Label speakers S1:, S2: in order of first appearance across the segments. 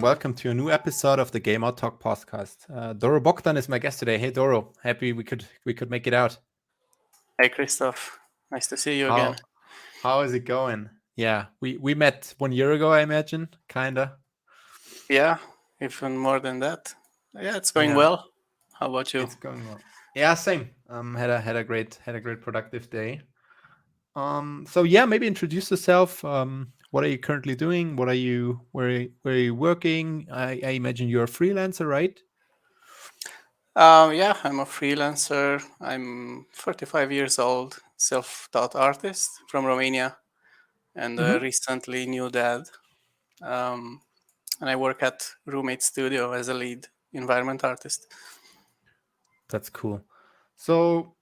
S1: and welcome to a new episode of the Game Out Talk podcast. Doru Bogdan is my guest today. Hey Doru, happy we could make it out.
S2: Hey Christoph, nice to see you again.
S1: How is it going? Yeah, we met 1 year ago, I imagine, kinda.
S2: Yeah, even more than that. Yeah, it's going well. How about you?
S1: It's going well. Yeah, same. Had a great productive day. So yeah, maybe introduce yourself. What are you currently doing? Where are you working? I imagine you're a freelancer, right?
S2: Yeah, I'm a freelancer. I'm 45 years old, self-taught artist from Romania, and a
S1: Mhm.
S2: recently new dad. And I work at Roommate Studio as a lead environment artist.
S1: That's cool. So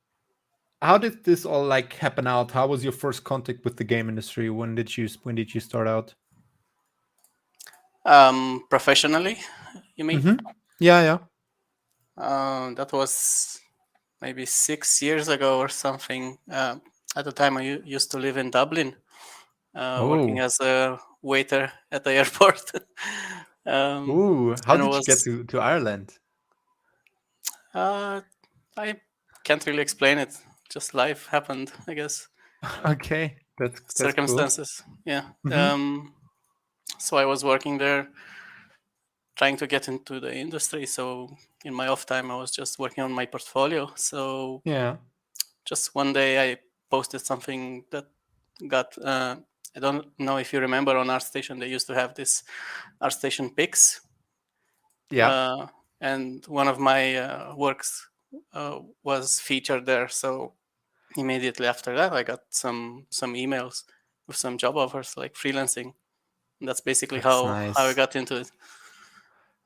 S1: how did this all like happen out? How was your first contact with the game industry? When did you start out?
S2: Professionally, you mean?
S1: Yeah, yeah.
S2: That was maybe 6 years ago or something. At the time, I used to live in Dublin, working
S1: Oh,
S2: as a waiter at the airport.
S1: ooh. How
S2: And
S1: did you get
S2: was
S1: to Ireland?
S2: uh, I can't really explain it. Just life happened, I guess.
S1: Okay, that's cool.
S2: Circumstances. Yeah.
S1: Hmm.
S2: So I was working there, trying to get into the industry. So in my off time, I was just working on my portfolio. So
S1: Yeah,
S2: just one day, I posted something that got. I don't know if you remember on ArtStation, they used to have this ArtStation Picks,
S1: yeah.
S2: uh, and one of my works was featured there. So immediately after that, I got some emails with some job offers, like freelancing. And that's basically
S1: That's
S2: how I
S1: nice.
S2: got into it.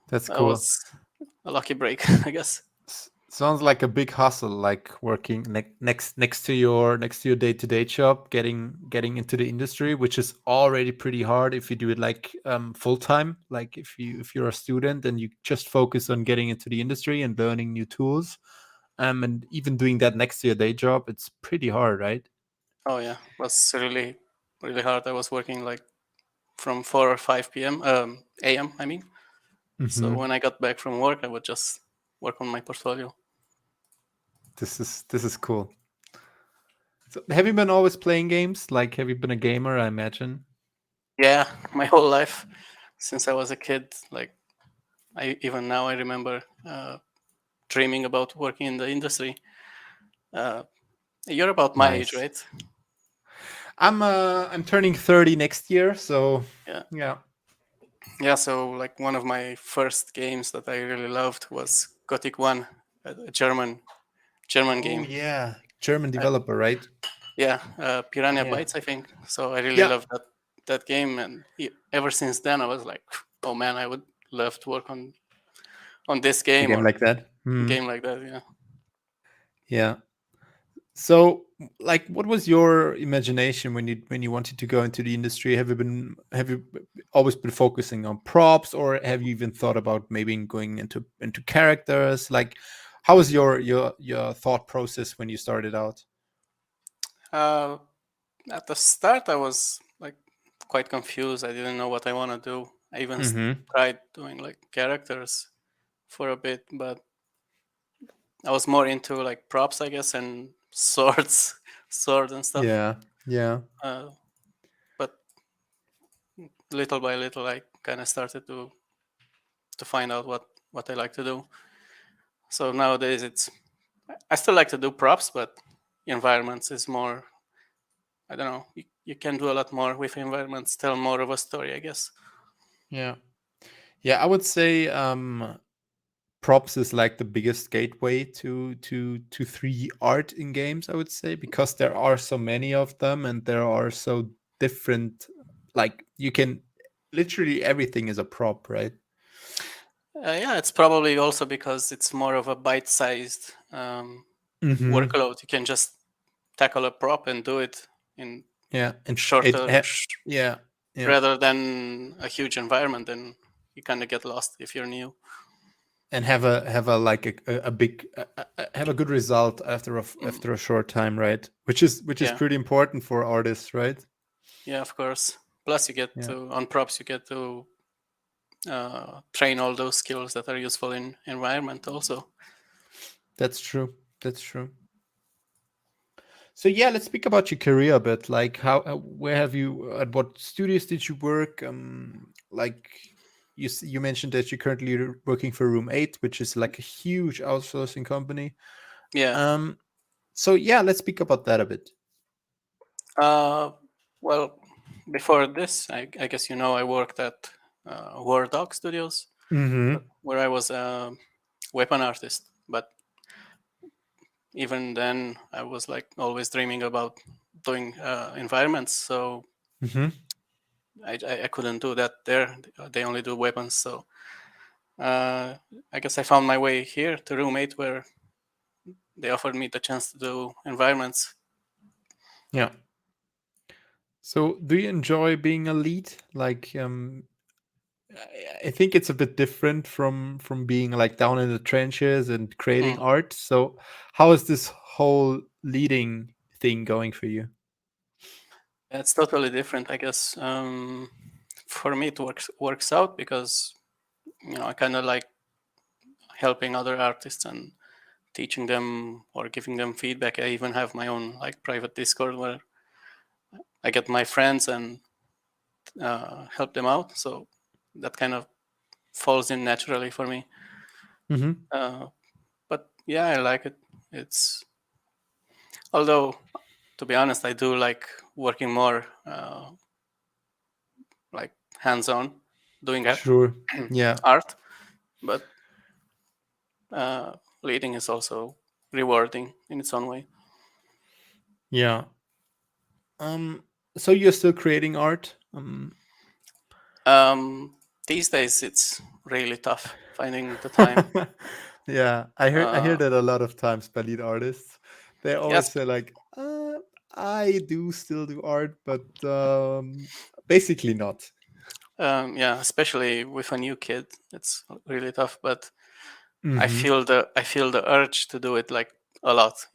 S1: That's
S2: That
S1: cool.
S2: was a lucky break, I guess.
S1: Sounds like a big hustle, like working next to your day-to-day job, getting into the industry, which is already pretty hard if you do it like full time. Like if you're a student and you just focus on getting into the industry and learning new tools, and even doing that next to your day job, it's pretty hard, right?
S2: Oh yeah, it was really really hard. I was working like from 4 or 5 p.m. a.m. I mean. So
S1: Hmm.
S2: when I got back from work, I would just work on my portfolio.
S1: This is cool. So have you been always playing games? Like, have you been a gamer? I imagine.
S2: Yeah, my whole life since I was a kid. Like I even now I remember dreaming about working in the industry. Uh, you're about my age,
S1: Nice.
S2: right?
S1: I'm turning 30 next year, so
S2: Yeah.
S1: yeah.
S2: Yeah, so like one of my first games that I really loved was Gothic 1, a German
S1: Oh
S2: game.
S1: yeah, German
S2: Uh,
S1: developer, right?
S2: yeah, Piranha
S1: Yeah.
S2: Bytes, I think. So I really
S1: Yeah.
S2: loved that game, and ever since then I was like, oh man, I would love to work on this
S1: A
S2: game
S1: game
S2: or
S1: like that.
S2: a
S1: Hmm.
S2: game like that. Yeah.
S1: Yeah. So, like, what was your imagination when you wanted to go into the industry? Have you always been focusing on props, or have you even thought about maybe going into characters? Like, how was your thought process when you started out?
S2: Uh, at the start, I was like quite confused. I didn't know what I want to do. I even
S1: Mm-hmm.
S2: tried doing like characters for a bit, but I was more into like props, I guess, and swords, swords and stuff.
S1: Yeah. Yeah.
S2: Uh, but little by little, I kind of started to find out what I like to do. So nowadays, I still like to do props, but environments is more. I don't know. You can do a lot more with environments. Tell more of a story, I guess.
S1: Yeah. Yeah. I would say props is like the biggest gateway to 3D art in games, I would say, because there are so many of them and there are so different. Like, you can literally everything is a prop, right?
S2: Yeah, it's probably also because it's more of a bite-sized
S1: Mm-hmm.
S2: workload. You can just tackle a prop and do it in
S1: Yeah, and
S2: shorter,
S1: yeah, yeah,
S2: rather than a huge environment. Then you kind of get lost if you're new.
S1: and have a like a big have a good result
S2: Mm,
S1: after a short time, right? Which is
S2: yeah,
S1: pretty important for artists, right?
S2: yeah, of course. Plus, you get
S1: Yeah.
S2: to on props. You get to train all those skills that are useful in environment also.
S1: That's true. That's true. So yeah, let's speak about your career a bit. Like, where have you, at what studios did you work? Like, you mentioned that you're currently working for Room 8, which is like a huge outsourcing company.
S2: Yeah.
S1: Um, so yeah, let's speak about that a bit.
S2: Well, before this, I guess you know I worked at War Dog Studios,
S1: Mm-hmm.
S2: where I was a weapon artist. But even then, I was like always dreaming about doing environments. So
S1: Mm-hmm.
S2: I couldn't do that there. They only do weapons. So uh, I guess I found my way here to Roommate, where they offered me the chance to do environments.
S1: Yeah. So do you enjoy being a lead? Like, I think it's a bit different from being like down in the trenches and creating
S2: Mm.
S1: art. So how is this whole leading thing going for you?
S2: It's totally different, I guess. For me, it works out because I kind of like helping other artists and teaching them or giving them feedback. I even have my own like private Discord where I get my friends and help them out. So that kind of falls in naturally for me.
S1: Mm-hmm.
S2: Uh, but yeah, I like it. It's although to be honest, I do like working more like hands-on, doing
S1: Sure. Yeah.
S2: art. But leading is also rewarding in its own way.
S1: Yeah. Um, so you're still creating art?
S2: Um, these days, it's really tough finding the time.
S1: Yeah, I hear
S2: Uh,
S1: that a lot of times by lead artists. They always
S2: yes,
S1: say like, I do still do art, but basically not.
S2: yeah, especially with a new kid, it's really tough. But
S1: Mm-hmm.
S2: I feel the urge to do it like a lot.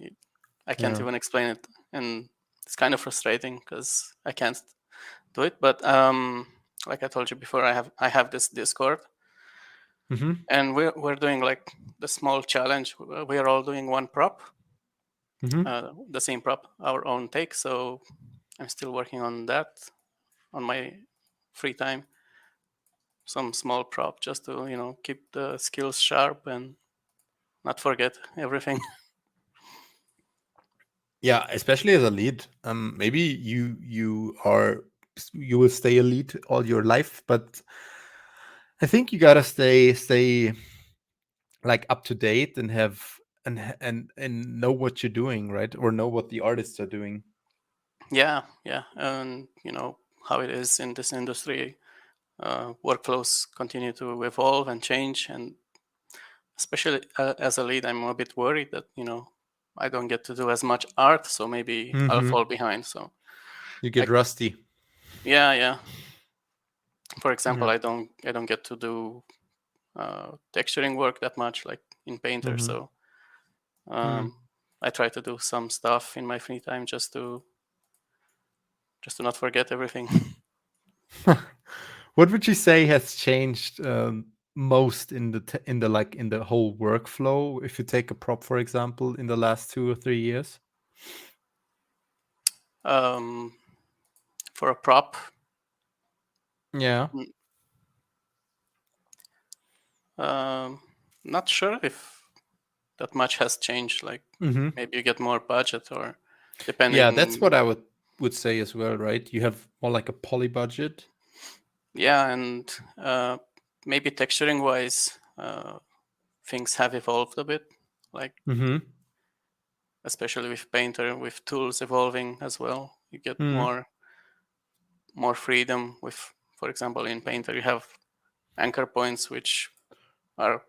S2: I can't
S1: Yeah.
S2: even explain it, and it's kind of frustrating because I can't do it. But like I told you before, I have this Discord,
S1: Mm-hmm.
S2: and we're doing like the small challenge. We are all doing one prop,
S1: Mm-hmm.
S2: the same prop, our own take. So I'm still working on that on my free time. Some small prop just to keep the skills sharp and not forget everything.
S1: Yeah, especially as a lead. Maybe you will stay a lead all your life, but I think you gotta stay like up to date and have and know what you're doing, right? Or know what the artists are doing.
S2: Yeah, yeah, and how it is in this industry. Workflows continue to evolve and change, and especially as a lead, I'm a bit worried that I don't get to do as much art, so maybe I'll
S1: Mm-hmm.
S2: fall behind. So
S1: You
S2: I
S1: get rusty.
S2: yeah, yeah. For example,
S1: Yeah.
S2: I don't get to do texturing work that much, like in Painter.
S1: Mm-hmm.
S2: So
S1: Mm.
S2: um, I try to do some stuff in my free time just to not forget everything.
S1: What would you say has changed most in in the like in the whole workflow? If you take a prop, for example, in the last 2 or 3 years.
S2: um, for a prop,
S1: Yeah.
S2: mm, um, not sure if that much has changed. Like
S1: Mm-hmm.
S2: maybe you get more budget, or
S1: Yeah, that's what
S2: depending.
S1: I would say as well, right? You have more like a poly budget.
S2: Yeah, and maybe texturing wise, things have evolved a bit. Like
S1: Mm-hmm.
S2: especially with Painter, with tools evolving as well, you get
S1: Mm.
S2: more freedom. With, for example, in Painter, you have anchor points which are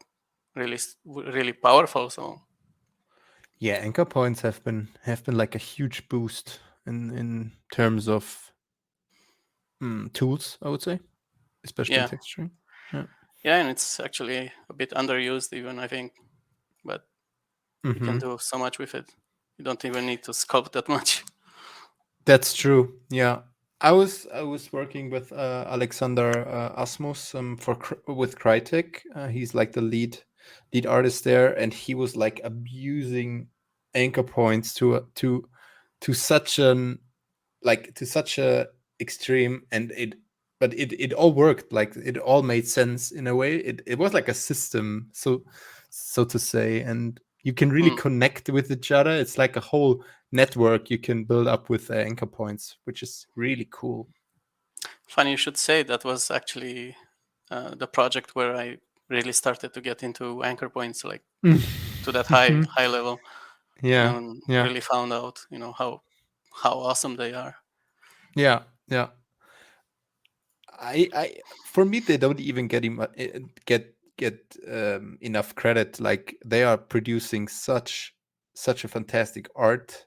S2: really powerful. So
S1: Yeah, anchor points have been like a huge boost in terms of tools, I would say, especially in
S2: yeah,
S1: texturing. Yeah.
S2: yeah, and it's actually a bit underused even, I think, but you can
S1: Mm-hmm.
S2: do so much with it. You don't even need to sculpt that much.
S1: That's true. Yeah. I was working with Alexander Asmus with Crytek. He's like the lead artist there, and he was like abusing anchor points to such an to such a extreme, and it all worked. Like it all made sense in a way. It was like a system, so to say, and you can really
S2: Mm.
S1: connect with each other. It's like a whole network you can build up with anchor points, which is really cool.
S2: Funny you should say that was actually the project where I really started to get into anchor points, like to that high level,
S1: Yeah,
S2: and
S1: yeah,
S2: really found out, how awesome they are.
S1: yeah, yeah. I for me they don't even get enough credit. Like they are producing such a fantastic art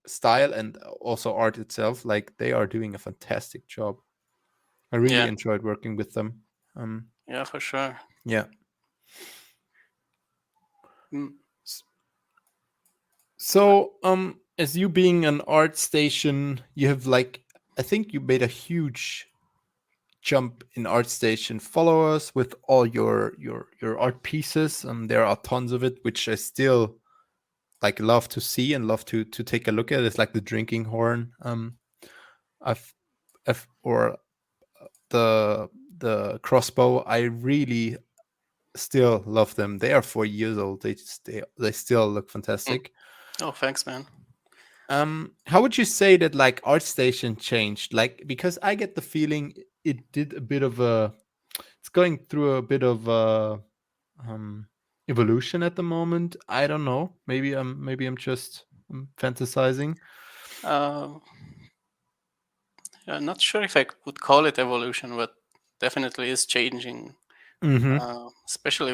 S1: style and also art itself. Like they are doing a fantastic job. I really
S2: Yeah,
S1: enjoyed working with them. Um,
S2: yeah, for sure.
S1: yeah.
S2: Mm.
S1: S- So, as you being an art station, you have like I think you made a huge jump in ArtStation followers with all your art pieces. There are tons of it, which I still like love to see and love to take a look at. It's like the drinking horn. I've, or the crossbow. I really still love them. They are 4 years old. They still look
S2: Mm.
S1: fantastic.
S2: Oh, thanks, man.
S1: How would you say that like ArtStation changed? Like because I get the feeling it did a bit of a it's going through a bit of um, evolution at the moment. I don't know. Maybe I'm just fantasizing.
S2: Uh, I'm not sure if I would call it evolution, but definitely is changing,
S1: Mm-hmm.
S2: especially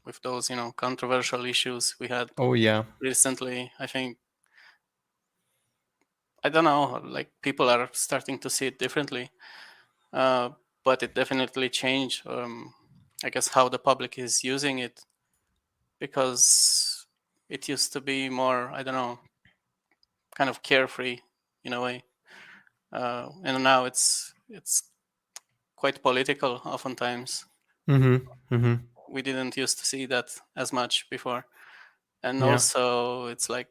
S2: with those controversial issues we had
S1: Oh yeah.
S2: recently. I think, I don't know, like people are starting to see it differently, uh, but it definitely changed. I guess how the public is using it, because it used to be more, I don't know, kind of carefree in a way, and now it's quite political oftentimes.
S1: Mm-hmm. Mm-hmm.
S2: We didn't used to see that as much before, and
S1: Yeah.
S2: also it's like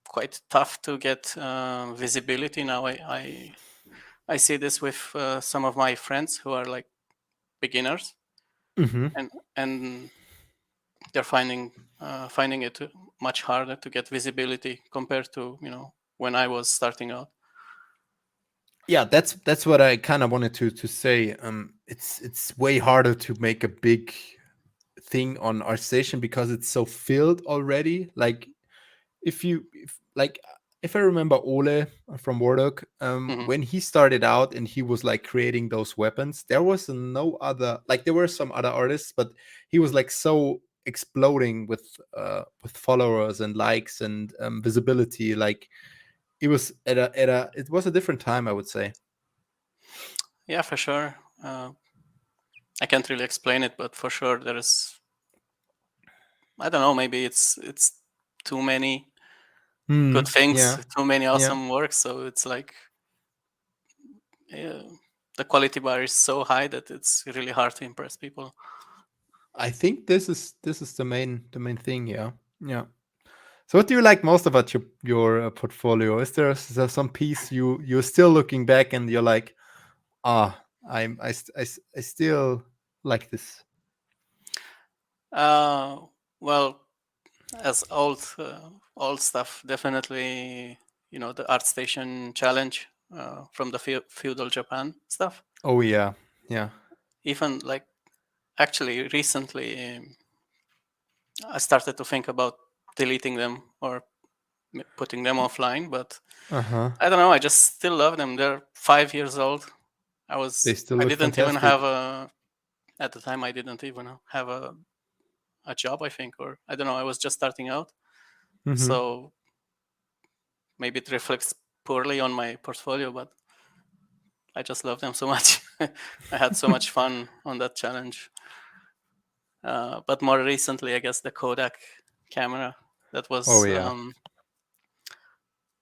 S2: quite tough to get visibility now. I see this with some of my friends who are like beginners,
S1: Mm-hmm.
S2: and they're finding it much harder to get visibility compared to when I was starting out.
S1: Yeah, that's what I kind of wanted to say. It's way harder to make a big thing on our station because it's so filled already. Like if I remember Ole from Wardog,
S2: Hmm.
S1: when he started out and he was like creating those weapons, there was no other, like there were some other artists, but he was like so exploding with followers and likes and visibility. Like it was it was a different time, I would say.
S2: Yeah, for sure. I can't really explain it, but for sure there is. I don't know. Maybe it's too many good
S1: Mm,
S2: things,
S1: yeah,
S2: too many
S1: yeah.
S2: awesome works. So it's like, uh, the quality bar is so high that it's really hard to impress people.
S1: I think this is the main thing. Yeah, yeah. So, what do you like most about your portfolio? Is there some piece you're still looking back and you're like, ah, I still like this.
S2: Uh, well, as old stuff, definitely, the ArtStation challenge, from the feudal Japan stuff.
S1: Oh yeah, yeah.
S2: Even like, actually recently, I started to think about deleting them or putting them offline, but
S1: Uh huh.
S2: I don't know. I just still love them. They're 5 years old.
S1: They still
S2: I
S1: look
S2: didn't even have
S1: fantastic.
S2: a at the time. I didn't even have a job, I think, or I don't know. I was just starting out,
S1: Mm-hmm.
S2: so maybe it reflects poorly on my portfolio, but I just love them so much. I had so much fun on that challenge. But more recently, I guess the Kodak camera, that
S1: Oh
S2: was,
S1: yeah.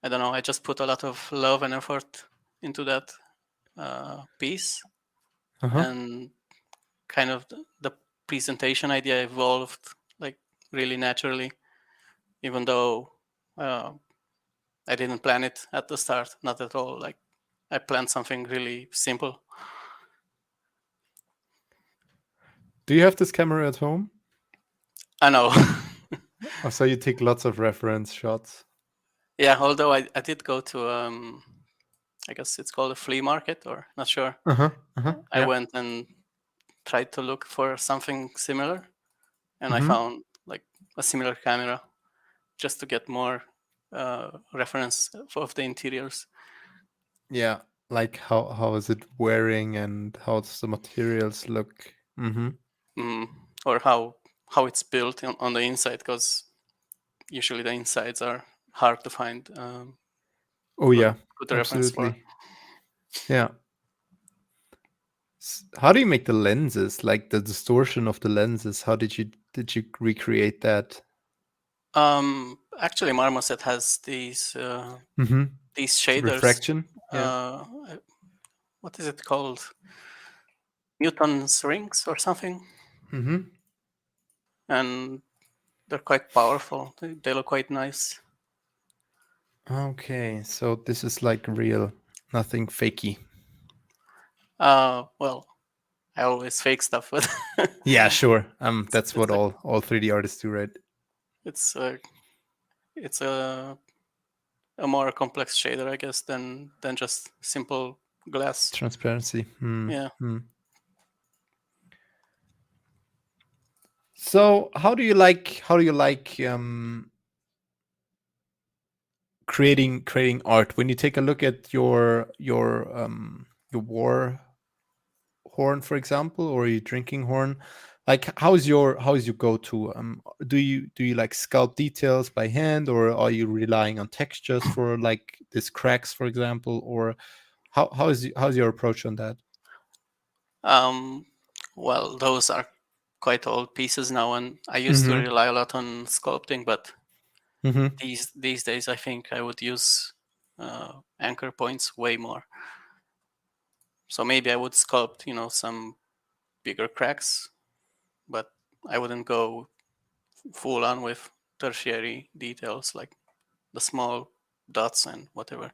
S2: I don't know. I just put a lot of love and effort into that piece,
S1: Uh-huh.
S2: and kind of the presentation idea evolved like really naturally, even though uh, I didn't plan it at the start, not at all. Like I planned something really simple.
S1: Do you have this camera at home?
S2: I know.
S1: Oh, so you take lots of reference shots.
S2: Yeah, although I did go to I guess it's called a flea market, or not sure.
S1: Uh-huh. Uh-huh.
S2: I
S1: Yeah.
S2: went and tried to look for something similar, and I
S1: Mm-hmm.
S2: found like a similar camera just to get more reference of the interiors.
S1: Yeah. Like how is it wearing and how does the materials look? Mm-hmm.
S2: mm, or how it's built on the inside, because usually the insides are hard to find
S1: Oh
S2: good
S1: yeah,
S2: good reference for.
S1: absolutely. Yeah. How do you make the lenses, like the distortion of the lenses? How did you recreate that?
S2: Actually, Marmoset has
S1: Mm-hmm.
S2: these shaders.
S1: Refraction. Yeah.
S2: Uh, what is it called? Newton's rings or something,
S1: Mm-hmm.
S2: and they're quite powerful. They look quite nice.
S1: Okay, so this is like real, nothing fakey.
S2: Well, I always fake stuff, but
S1: Yeah, sure. That's
S2: it's
S1: what
S2: a
S1: all 3D artists do, right?
S2: it's a it's a more complex shader, I guess, than just simple glass.
S1: Transparency. Hmm.
S2: Yeah.
S1: Hmm. So how do you like creating art? When you take a look at your war horn, for example, or your drinking horn, like how is your go-to? Do you like sculpt details by hand, or are you relying on textures for like this cracks, for example, or how's your approach on that?
S2: Um, well, those are quite old pieces now, and I used to
S1: Mm-hmm.
S2: rely a lot on sculpting, but
S1: Mm-hmm.
S2: these days I think I would use anchor points way more. So maybe I would sculpt, some bigger cracks, but I wouldn't go full on with tertiary details like the small dots and whatever.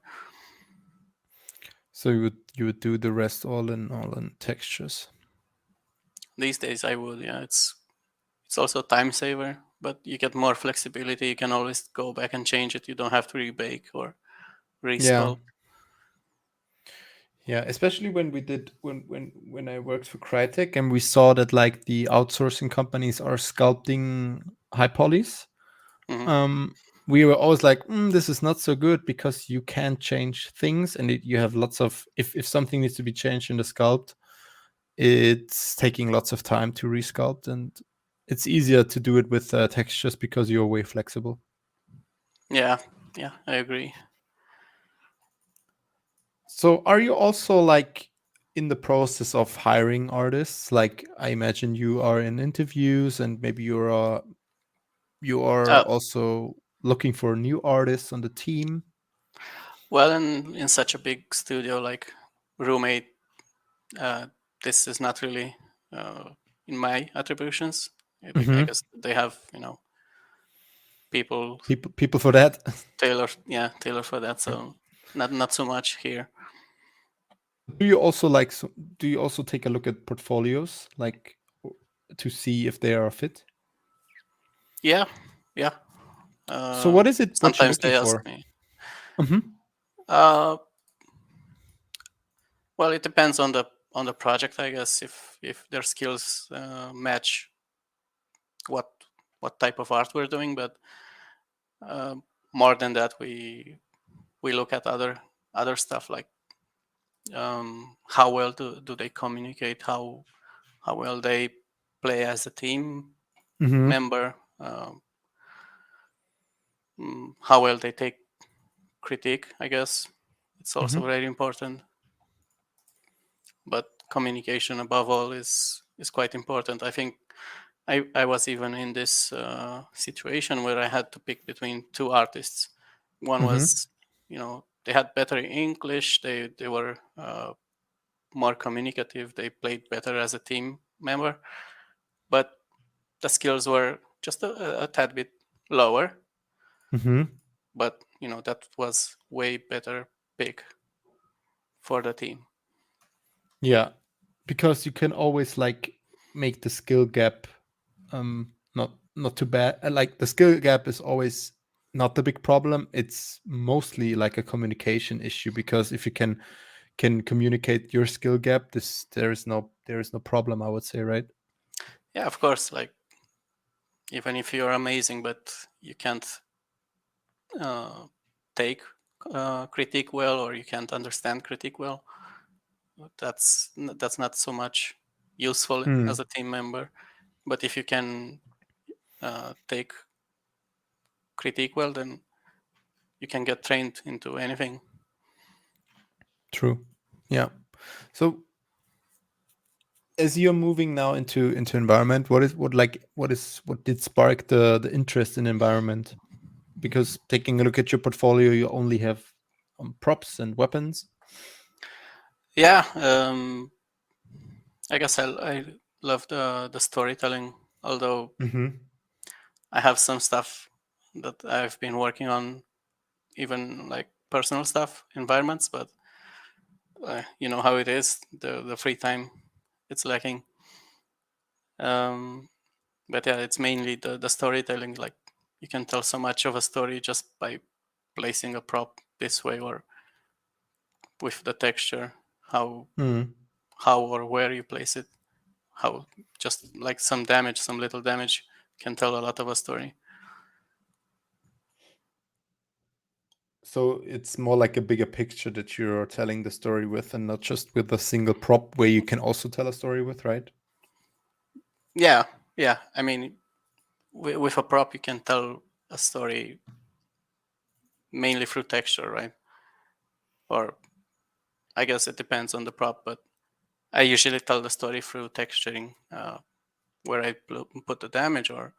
S1: So you would do the rest all in textures.
S2: These days I would, yeah. It's also a time saver, but you get more flexibility. You can always go back and change it. You don't have to rebake or
S1: Yeah.
S2: resculpt.
S1: Yeah, especially when we did when I worked for Crytek and we saw that like the outsourcing companies are sculpting high polys.
S2: Hmm.
S1: Um, we were always like, this is not so good because you can't change things, and you have lots of if something needs to be changed in the sculpt, it's taking lots of time to resculpt, and it's easier to do it with textures because you're way flexible.
S2: Yeah, yeah, I agree.
S1: So are you also like in the process of hiring artists? Like I imagine you are in interviews and maybe you are
S2: Uh,
S1: also looking for new artists on the team.
S2: well, in such a big studio like Roommate, uh, this is not really uh, in my attributions. I
S1: Hmm.
S2: guess they have, people
S1: People for that.
S2: tailored for that. So not so much here.
S1: Do you also like do you also take a look at portfolios like to see if they are a fit?
S2: Yeah, yeah.
S1: So what is it what you're
S2: Sometimes
S1: looking
S2: they ask
S1: for?
S2: me.
S1: Hmm.
S2: Uh, well, it depends on the project, I guess. If their skills match what what type of art we're doing, but uh, more than that, we look at other stuff like how well do they communicate, how well they play as a team
S1: Hmm.
S2: member, how well they take critique. I guess it's also
S1: Hmm.
S2: very important. But communication above all is quite important. I think I was even in this situation where I had to pick between two artists. One
S1: Hmm.
S2: was, they had better English. They were more communicative. They played better as a team member, but the skills were just a tad bit lower.
S1: Mm-hmm.
S2: But that was way better pick for the team.
S1: Yeah, because you can always like make the skill gap not too bad. Like the skill gap is always not the big problem. It's mostly like a communication issue because if you can communicate your skill gap, this there is no problem, I would say, right?
S2: Yeah, of course. Like even if you're amazing, but you can't uh, take critique well, or you can't understand critique well, that's not so much useful as
S1: Mm,
S2: a team member. But if you can take critique well, then you can get trained into anything.
S1: true. Yeah. So as you're moving now into environment, what did spark the interest in environment? Because taking a look at your portfolio, you only have props and weapons.
S2: Yeah, I guess I love the storytelling. Although
S1: Mm-hmm.
S2: I have some stuff that I've been working on, even like personal stuff, environments, but you know how it is. The free time, it's lacking. Um, but yeah, it's mainly the storytelling. Like you can tell so much of a story just by placing a prop this way, or with the texture, how
S1: Mm.
S2: how or where you place it, how just like some damage, some little damage can tell a lot of a story.
S1: So it's more like a bigger picture that you're telling the story with, and not just with a single prop where you can also tell a story with, right?
S2: Yeah, yeah. I mean, with a prop, you can tell a story mainly through texture, right? Or I guess it depends on the prop, but I usually tell the story through texturing, where I put the damage or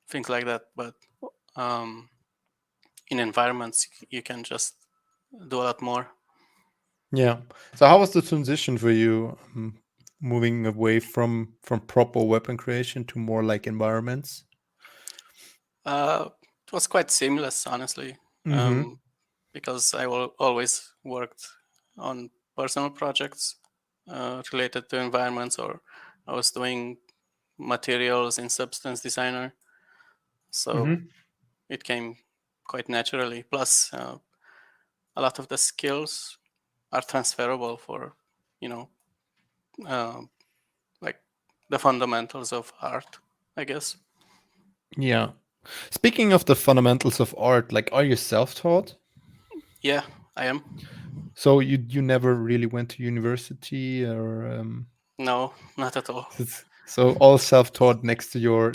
S2: things like that. But um, in environments, you can just do a lot more.
S1: Yeah. So how was the transition for you, moving away from prop or weapon creation to more like environments?
S2: It was quite seamless, honestly,
S1: Mm-hmm.
S2: because I always worked on personal projects related to environments, or I was doing materials in Substance Designer, so
S1: Mm-hmm.
S2: it came quite naturally. Plus, a lot of the skills are transferable for, you know, uh, like the fundamentals of art, I guess.
S1: Yeah. Speaking of the fundamentals of art, like, are you self-taught?
S2: Yeah, I am.
S1: So you never really went to university, or
S2: No, not at all.
S1: so all self-taught next to your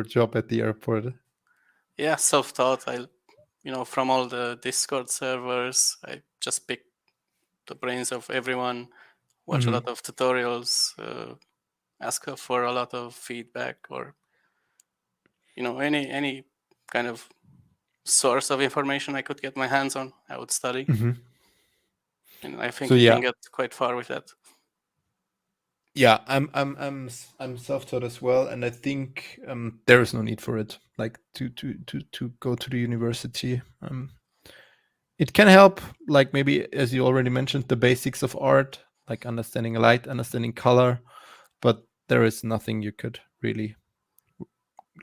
S1: job at the airport.
S2: Yeah, self-taught. From all the Discord servers, I just pick the brains of everyone, watch a lot
S1: Mm-hmm.
S2: of tutorials, ask for a lot of feedback, or any kind of source of information I could get my hands on, I would study,
S1: Mm-hmm.
S2: and I
S1: So
S2: think you can
S1: yeah,
S2: get quite far with that.
S1: yeah, I'm self-taught as well, and I think there is no need for it, like to go to the university. It can help, like maybe as you already mentioned, the basics of art, like understanding light, understanding color, but there is nothing you could really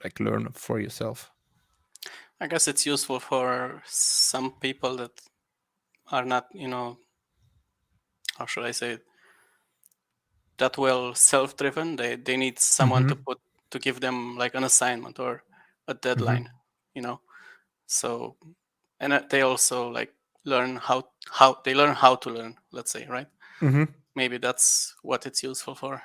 S1: like learn for yourself.
S2: I guess it's useful for some people that are not, how should I say it, that well self-driven. They need someone to
S1: Mm-hmm.
S2: put to give them like an assignment or a
S1: Mm-hmm.
S2: deadline, you know. So, and they also like learn how they learn how to learn. Let's say, right?
S1: Mm-hmm.
S2: Maybe that's what it's useful for.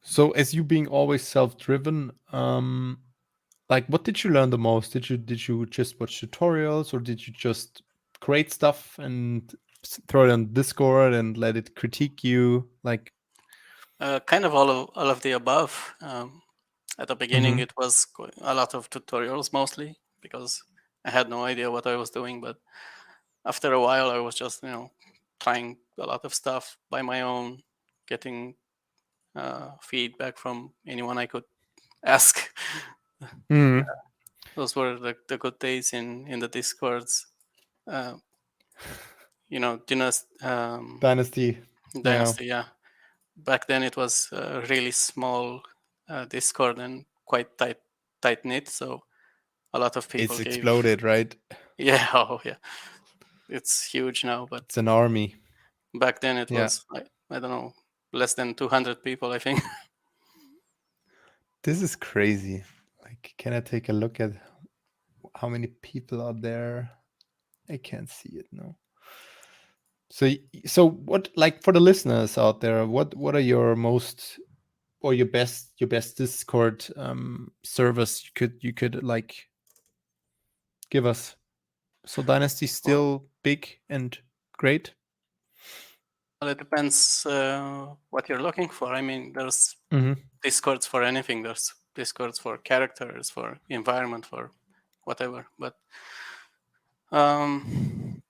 S1: So as you being always self-driven, like what did you learn the most? Did you just watch tutorials, or did you just create stuff and throw it on Discord and let it critique you? Like,
S2: Kind of all of the above. At the beginning,
S1: mm-hmm,
S2: it was a lot of tutorials mostly because I had no idea what I was doing. But after a while, I was just trying a lot of stuff by my own, getting feedback from anyone I could ask.
S1: Mm.
S2: Those were the good days in the discords. Uh,
S1: Dynasty. Yeah.
S2: Dynasty. Yeah, back then it was a really small Discord and quite tight knit. So a lot of people
S1: It's
S2: gave.
S1: exploded, right?
S2: Yeah, oh yeah, it's huge now. But
S1: It's an army.
S2: back then it
S1: Yeah.
S2: was I don't know, less than 200 people, I think.
S1: This is crazy. Like, can I take a look at how many people are there? I can't see it now. So what, like, for the listeners out there, what are your most, or your best Discord servers you could like give us? So Dynasty
S2: Well,
S1: still big and great.
S2: it depends what you're looking for. I mean, there's
S1: Mm-hmm.
S2: Discords for anything. There's Discords for characters, for environment, for whatever. But um,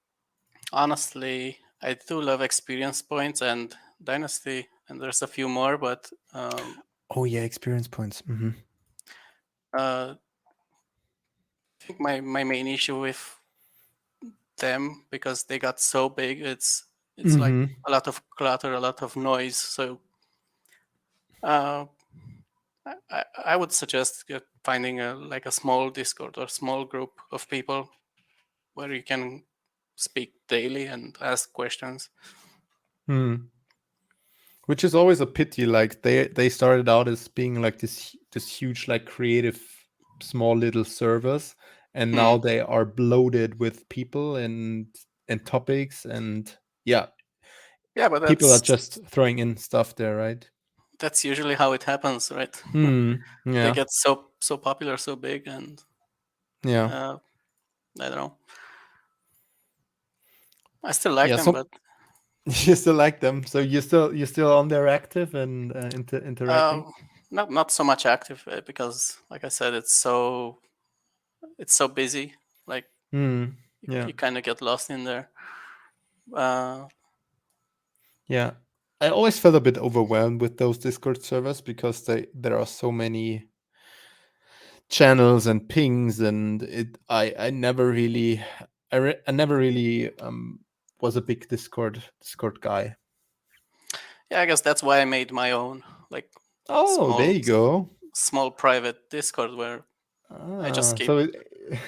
S2: honestly, I do love experience points and Dynasty, and there's a few more. But
S1: Oh yeah, experience points. Mm-hmm.
S2: I think my main issue with them, because they got so big, it's like
S1: Mm-hmm.
S2: a lot of clutter, a lot of noise. So uh, I would suggest finding like a small Discord or small group of people where you can speak daily and ask questions.
S1: Hmm. Which is always a pity. Like they started out as being like this huge, like, creative small little servers, and
S2: Hmm.
S1: now they are bloated with people and topics, and yeah,
S2: Yeah, but
S1: people are
S2: that's
S1: just throwing in stuff there, right?
S2: that's usually how it happens, right?
S1: Hmm.
S2: They
S1: Yeah.
S2: get so popular, so big, and
S1: Yeah.
S2: uh, I don't know. I still like
S1: Yeah.
S2: them,
S1: So
S2: but
S1: you still like them? So you're still on there active and interacting?
S2: uh, not so much active, because, like I said, it's so busy. Like
S1: Hmm. Yeah.
S2: you kind of get lost in there. Uh,
S1: Yeah. I always felt a bit overwhelmed with those Discord servers because there are so many channels and pings, and I never really I never really was a big Discord guy.
S2: yeah, I guess that's why I made my own, like,
S1: Oh, there
S2: small
S1: you go.
S2: small private Discord where I just keep
S1: So it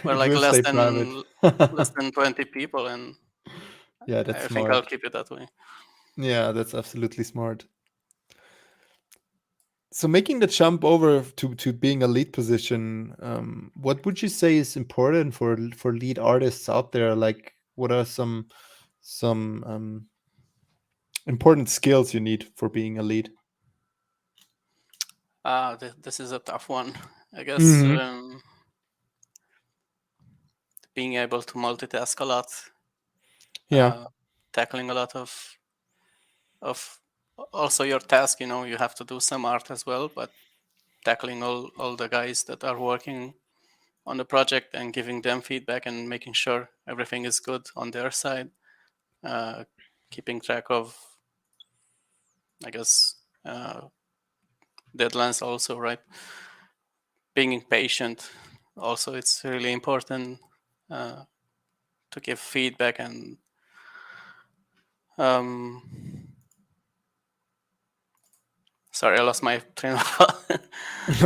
S2: where
S1: it
S2: like
S1: will stay private.
S2: less than 20 people, and
S1: Yeah, that's
S2: I think I'll
S1: smart.
S2: keep it that way.
S1: Yeah, that's absolutely smart. So making the jump over to being a lead position, what would you say is important for lead artists out there? Like, what are some important skills you need for being a lead?
S2: This is a tough one. I guess
S1: Hmm.
S2: being able to multitask a lot,
S1: Yeah.
S2: uh, tackling a lot of also your task. You have to do some art as well, but tackling all the guys that are working on the project and giving them feedback and making sure everything is good on their side. Uh, Keeping track of, I guess, deadlines also, right? Being patient also, it's really important uh, to give feedback and um, sorry, I lost my train of thought.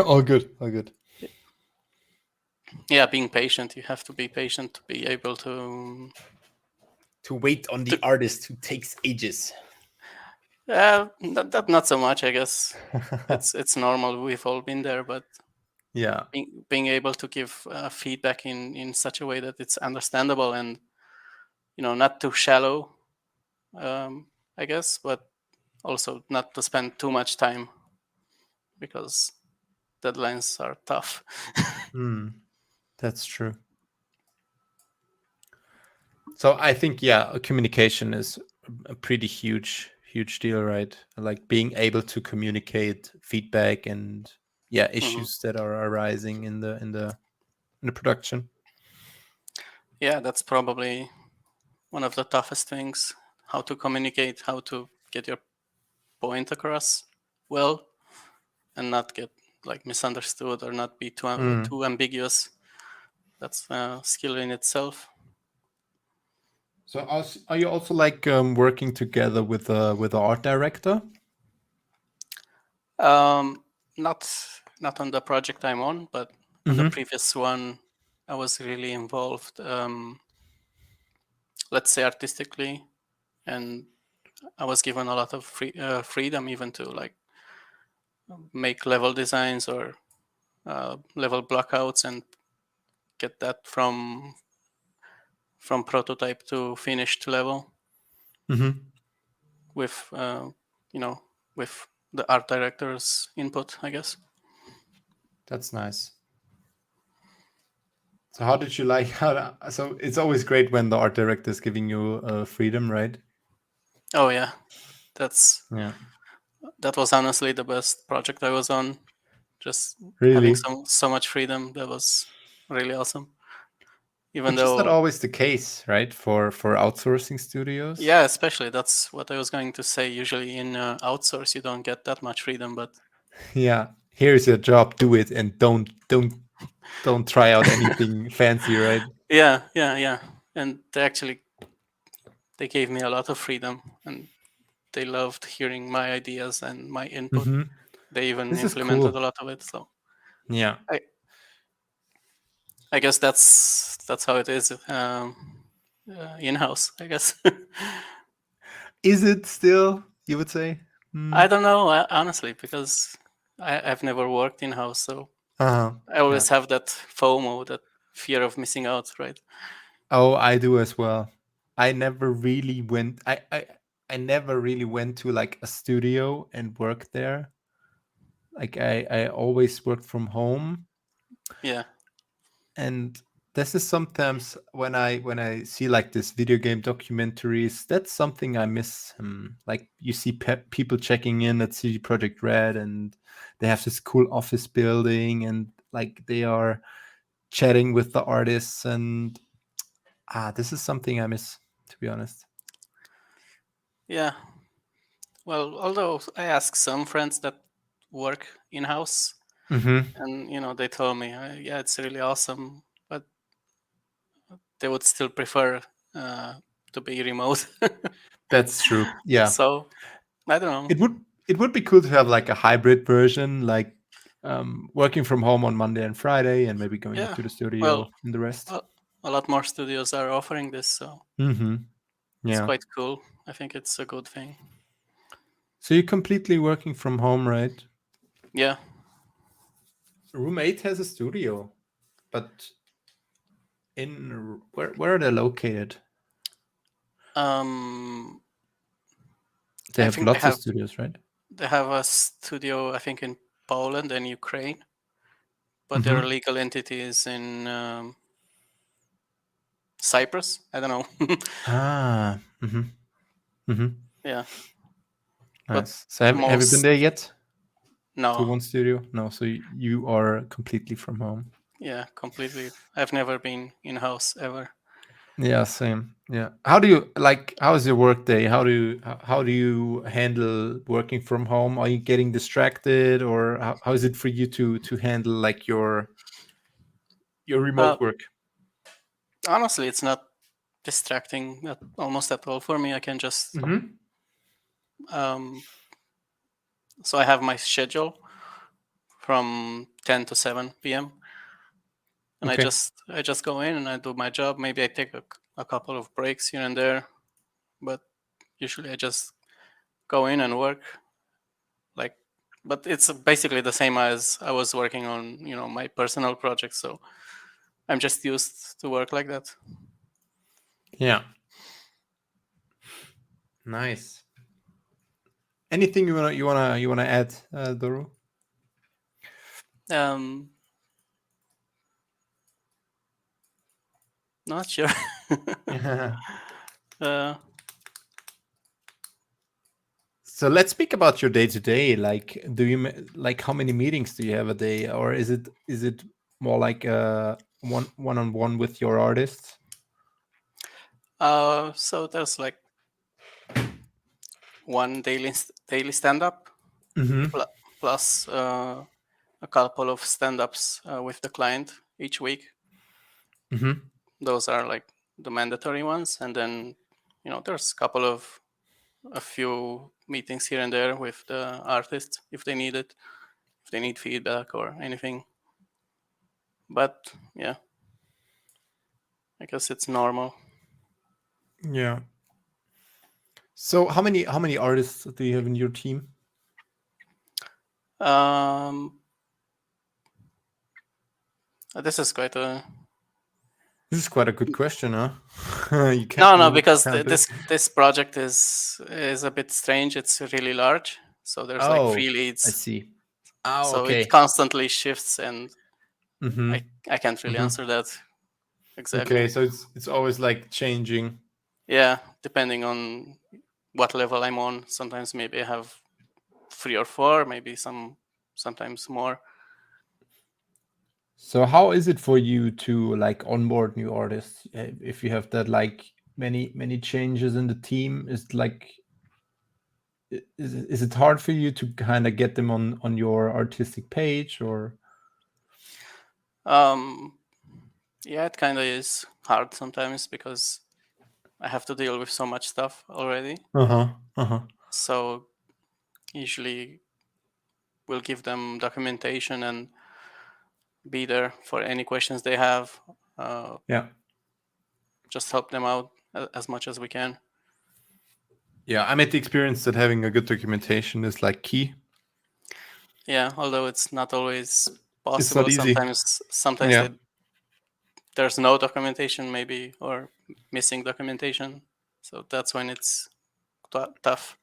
S1: All good. All good.
S2: Yeah, being patient. You have to be patient to be able
S1: To wait on
S2: to
S1: the artist who takes ages.
S2: not so much, I guess. It's normal. We've all been there, but
S1: Yeah.
S2: being able to give feedback in such a way that it's understandable and not too shallow, um, I guess, but also not to spend too much time, because deadlines are tough.
S1: Hmm. That's true. So I think, yeah, communication is a pretty huge deal, right? Like being able to communicate feedback and, yeah,
S2: Mhm.
S1: issues that are arising in the production.
S2: Yeah, that's probably one of the toughest things: how to communicate, how to get your point across well, and not get like misunderstood or not be
S1: Mm.
S2: too ambiguous. That's a skill in itself.
S1: So are you also like working together with the art director?
S2: Um, not not on the project I'm on, but on the
S1: Mm-hmm.
S2: previous one, I was really involved. Let's say artistically, and I was given a lot of freedom, even to like make level designs or level blockouts and get that from prototype to finished level
S1: Mm-hmm.
S2: with you know with the art director's input, I guess.
S1: That's nice. So how did you like so it's always great when the art director is giving you freedom, right?
S2: Oh yeah, that's
S1: Yeah.
S2: that was honestly the best project I was on. Just having
S1: Really?
S2: so much freedom, that was really awesome. Even
S1: Which is not
S2: though,
S1: always the case, right? For outsourcing studios.
S2: yeah, especially that's what I was going to say. Usually in outsource, you don't get that much freedom, but
S1: Yeah. Here's your job, do it and don't try out anything fancy, right?
S2: yeah, and they gave me a lot of freedom, and they loved hearing my ideas and my input.
S1: Mm-hmm.
S2: They even
S1: This is
S2: implemented a
S1: cool.
S2: lot of it. So
S1: Yeah.
S2: I I guess that's how it is in house. I guess.
S1: Is it still, you would say?
S2: I
S1: Mm.
S2: don't know, honestly, because I've never worked in house, so
S1: Uh-huh.
S2: I
S1: Yeah.
S2: always have that FOMO, that fear of missing out, right?
S1: Oh, I do as well. I never really went I never really went to like a studio and worked there. Like I always worked from home,
S2: Yeah,
S1: and this is sometimes when I see like this video game documentaries, that's something I miss. Like you see people checking in at CD Project Red, and they have this cool office building, and like they are chatting with the artists, and this is something I miss, to be honest.
S2: yeah. Well, although I asked some friends that work in house,
S1: Hmm.
S2: and they told me, yeah, it's really awesome, but they would still prefer uh, to be remote.
S1: That's true. Yeah,
S2: So I don't know.
S1: it would it would be cool to have like a hybrid version, like working from home on Monday and Friday, and maybe going
S2: Yeah,
S1: into the
S2: well,
S1: studio in the rest.
S2: a, a lot more studios are offering this, so
S1: Hmm.
S2: it's
S1: Yeah.
S2: quite cool. I think it's a good thing.
S1: So you're completely working from home, right?
S2: Yeah.
S1: Room 8 has a studio, but in where are they located?
S2: Um,
S1: They
S2: I
S1: have
S2: think
S1: lots of studios, right?
S2: they have a studio, I think, in Poland and Ukraine, but their
S1: Hmm.
S2: legal entity is in Cyprus. I don't know.
S1: Ah. Hmm. Hmm.
S2: Yeah, but
S1: Nice. So have you been
S2: most
S1: there yet to
S2: no.
S1: one studio? No. So you are completely from home.
S2: Yeah, completely. I've never been in house ever.
S1: Yeah, same. Yeah. How do you like? How is your work day? How do you handle working from home? Are you getting distracted, or how is it for you to handle like your
S2: Uh,
S1: remote work?
S2: Honestly, it's not distracting almost at all for me. I can just
S1: Hmm.
S2: um, so I have my schedule from 10 to 7 p.m. and
S1: Okay.
S2: I just go in and I do my job. Maybe I take a couple of breaks here and there, but usually I just go in and work. Like, but it's basically the same as I was working on, my personal project. So I'm just used to work like that.
S1: Yeah. Nice. Anything you wanna add, Doru?
S2: Um, Not sure. uh,
S1: So let's speak about your day to day. Like, like how many meetings do you have a day, or is it more like one on one with your artists?
S2: So there's like one daily stand up
S1: Mm-hmm.
S2: plus a couple of stand ups with the client each week.
S1: Mm-hmm.
S2: Those are like the mandatory ones, and then there's a few meetings here and there with the artists if they need it, if they need feedback or anything. But yeah, I guess it's normal.
S1: Yeah. So how many artists do you have in your team?
S2: Um, this is quite a
S1: This is quite a good question, huh? You can't
S2: no,
S1: you
S2: because
S1: can't do it.
S2: this project is a bit strange. It's really large, so there's like three
S1: Oh, I
S2: leads,
S1: see. Oh,
S2: so it
S1: okay.
S2: constantly shifts, and
S1: Mm-hmm.
S2: I can't really
S1: Mm-hmm.
S2: answer that exactly.
S1: Okay, so it's always like changing.
S2: Yeah, depending on what level I'm on. Sometimes maybe I have three or four, maybe sometimes more.
S1: So how is it for you to like onboard new artists if you have that like many changes in the team? Is it like is it hard for you to kind of get them on your artistic page or?
S2: Um, yeah, it kind of is hard sometimes because I have to deal with so much stuff already.
S1: Uh-huh. Uh-huh.
S2: So usually we'll give them documentation and be there for any questions they have. Uh,
S1: Yeah.
S2: just help them out as much as we can.
S1: Yeah, I made the experience that having a good documentation is like key.
S2: Yeah, although it's not always
S1: It's not
S2: possible.
S1: easy.
S2: Sometimes
S1: Yeah.
S2: there's no documentation, maybe, or missing documentation. So that's when it's tough.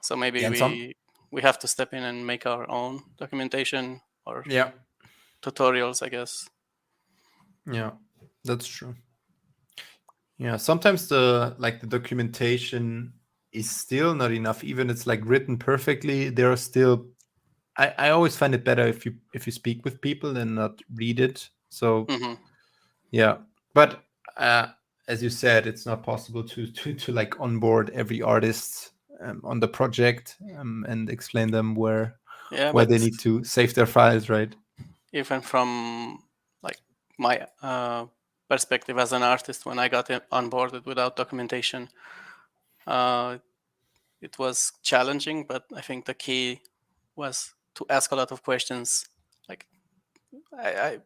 S2: So maybe
S1: Yeah, and some.
S2: we have to step in and make our own documentation or
S1: Yeah.
S2: tutorials, I guess.
S1: Yeah. That's true. Yeah, sometimes the documentation is still not enough. Even it's like written perfectly, there are still I always find it better if you speak with people and not read it. So
S2: Hmm.
S1: yeah. But uh as you said, it's not possible to like onboard every artist on the project and explain them
S2: Yeah,
S1: where they
S2: but
S1: need to save their files, right?
S2: even from like my perspective as an artist, when I got onboarded without documentation, uh, it was challenging. But I think the key was to ask a lot of questions. Like I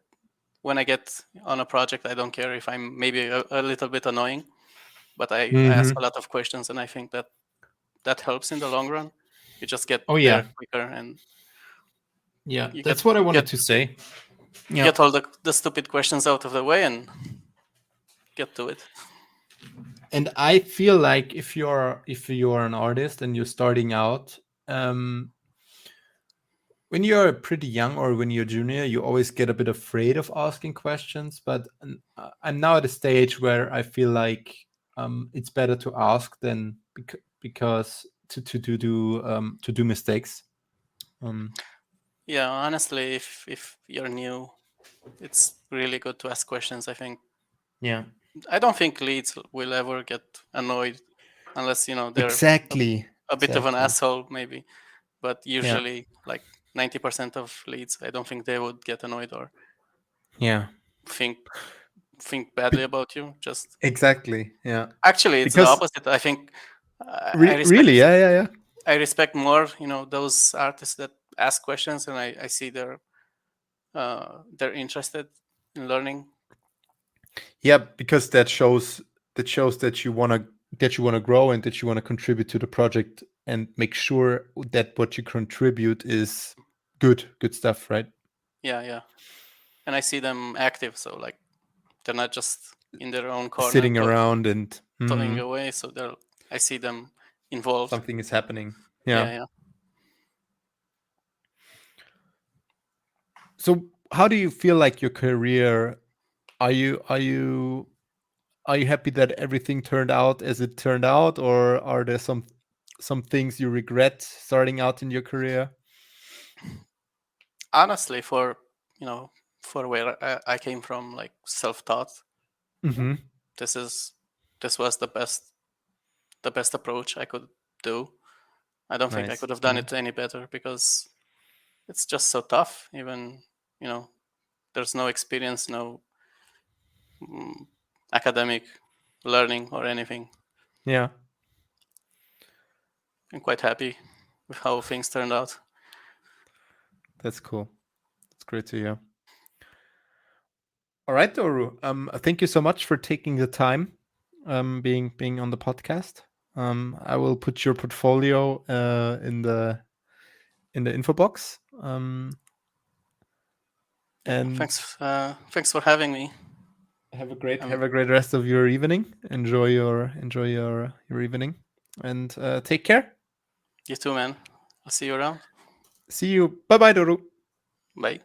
S2: when I get on a project, I don't care if I'm maybe a little bit annoying, but I ask a
S1: Mm-hmm.
S2: lot of questions, and I think that helps in the long run. You just get
S1: Oh
S2: there
S1: yeah.
S2: quicker, and
S1: Yeah,
S2: you get
S1: that's what I
S2: you
S1: wanted
S2: get
S1: to say.
S2: you
S1: Yeah.
S2: get all the stupid questions out of the way and get to it.
S1: And I feel like if you're an artist and you're starting out, um, when you're pretty young or when you're junior, you always get a bit afraid of asking questions. But I'm now at a stage where I feel like it's better to ask than because to do mistakes. Um,
S2: Yeah, honestly, if you're new, it's really good to ask questions. I think
S1: yeah,
S2: I don't think leads will ever get annoyed unless they're a,
S1: exactly,
S2: a bit of an
S1: exactly.
S2: asshole, maybe. But
S1: Yeah,
S2: usually, like 90% of leads, I don't think they would get annoyed or
S1: yeah,
S2: think think badly about you. Just
S1: exactly. Yeah,
S2: actually, it's the
S1: because
S2: opposite. I think I
S1: really,
S2: respect
S1: yeah, yeah, yeah.
S2: I respect more, those artists that ask questions, and I see they're interested in learning.
S1: Yeah, because that shows that you wanna grow and that you wanna contribute to the project and make sure that what you contribute is good stuff, right?
S2: Yeah, yeah, and I see them active, so like they're not just in their own corner
S1: Sitting around and
S2: toying away. So I see them involved.
S1: something is happening. Yeah.
S2: Yeah, yeah.
S1: So how do you feel like your career? Are you happy that everything turned out as it turned out, or are there some things you regret starting out in your career?
S2: Honestly, you know for where I came from, like self-taught,
S1: Mm-hmm.
S2: this is this was the best approach I could do. I don't think I
S1: Nice.
S2: could have done
S1: Yeah.
S2: it any better because it's just so tough. Even there's no experience, no mm, academic learning or anything.
S1: Yeah.
S2: I'm quite happy with how things turned out.
S1: That's cool. It's great to hear. All right, Doru. Thank you so much for taking the time, being on the podcast. I will put your portfolio in the info box.
S2: Yeah,
S1: And
S2: thanks for having me.
S1: have a great rest of your evening. Enjoy your evening, and take care.
S2: You too, man. I'll see you around.
S1: See you. Bye bye, Doru.
S2: Bye.